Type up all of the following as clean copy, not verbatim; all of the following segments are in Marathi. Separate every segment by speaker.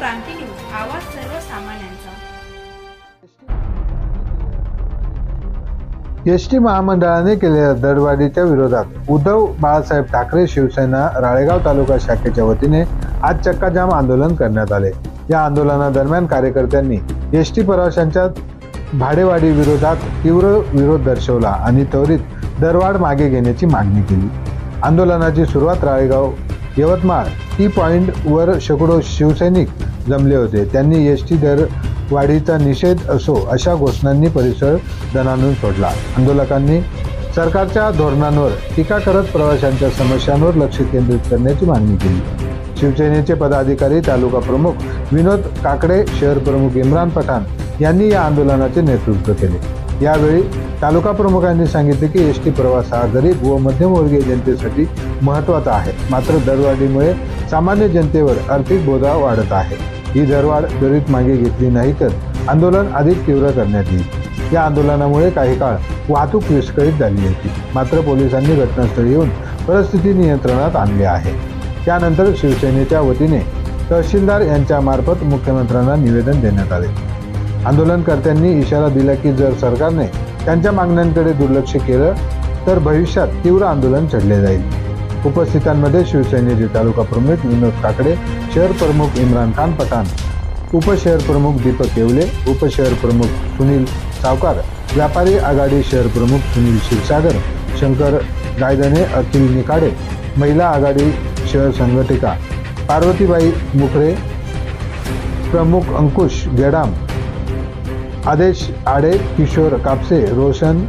Speaker 1: क्रांती न्यूज, आवाज सर्वसामान्यांचा।
Speaker 2: एसटी महामंडळाने केलेल्या दरवाढीच्या विरोधात उद्धव बाळासाहेब ठाकरे शिवसेना राळेगाव तालुका शाखेच्या वतीने आज चक्काजाम आंदोलन करण्यात आले। या आंदोलनादरम्यान कार्यकर्त्यांनी एसटी प्रवाशांच्या भाडेवाढी विरोधात तीव्र विरोध दर्शवला आणि त्वरित दरवाढ मागे घेण्याची मागणी केली। आंदोलनाची सुरुवात राळेगाव यवतमाळ टी पॉइंट वर शेकडो शिवसैनिक जमले होते। त्यांनी एसटी दर वाढीचा निषेध असो अशा घोषणांनी परिसर दणाणून सोडला। आंदोलकांनी सरकारच्या धोरणांवर टीका करत प्रवाशांच्या समस्यांवर लक्ष केंद्रित करण्याची मागणी केली। शिवसेनेचे पदाधिकारी तालुका प्रमुख विनोद काकडे, शहर प्रमुख इम्रान पठाण यांनी या आंदोलनाचे नेतृत्व केले। यावेळी तालुका प्रमुखांनी सांगितले की एसटी प्रवास हा गरीब व मध्यमवर्गीय जनतेसाठी महत्त्वाचा आहे, मात्र दरवाढीमुळे सामान्य जनतेवर आर्थिक बोजा वाढत आहे। ही दरवाढ त्वरित मागे घेतली नाही तर आंदोलन अधिक तीव्र करण्यात येईल। या आंदोलनामुळे काही काळ वाहतूक विस्कळीत झाली होती, मात्र पोलिसांनी घटनास्थळी येऊन परिस्थिती नियंत्रणात आणली आहे। त्यानंतर शिवसेनेच्या वतीने तहसीलदार यांच्या मार्फत मुख्यमंत्र्यांना निवेदन देण्यात आले। आंदोलनकर्त्यांनी इशारा दिला की जर सरकारने त्यांच्या मागण्यांकडे दुर्लक्ष केलं तर भविष्यात तीव्र आंदोलन छेडले जाईल। उपस्थितांमध्ये शिवसेनेचे तालुका प्रमुख विनोद काकडे, शहर प्रमुख इम्रान पठाण, उपशहर प्रमुख दीपक येवले, उपशहर प्रमुख सुनील सावकार, व्यापारी आघाडी शहर प्रमुख सुनील क्षीरसागर, शंकर गायदने, अखिल निकाडे, महिला आघाडी शहर संघटिका पार्वतीबाई मुखरे, प्रमुख अंकुश गेडाम, आदेश आडे, किशोर कापसे, रोशन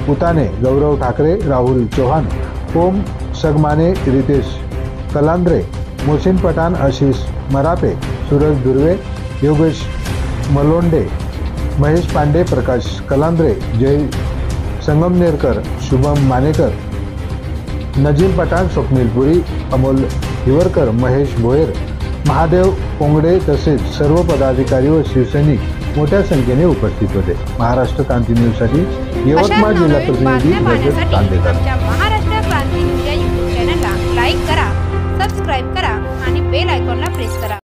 Speaker 2: उताने, गौरव ठाकरे, राहुल चौहान, ओम सगमाने, रितेश कलांद्रे, मोहसिन पठाण, आशिष मरापे, सूरज दुर्वे, योगेश मलोंडे, महेश पांडे, प्रकाश कलांद्रे, जय संगमनेरकर, शुभम मानेकर, नजीम पठाण, स्वप्नील पुरी, अमोल हिवरकर, महेश भोयर, महादेव पोंगडे तसेच सर्व पदाधिकारी व शिवसैनिक मोठ्या संख्येने उपस्थित होते। महाराष्ट्र क्रांती न्यूजसाठी यवतमाळ जिल्हा प्रतिनिधी रजत कांदेकर।
Speaker 1: महाराष्ट्र क्रांती न्यूज या यूट्यूब चॅनलला लाईक करा, सबस्क्राईब करा आणि बेल आयकॉनला प्रेस करा।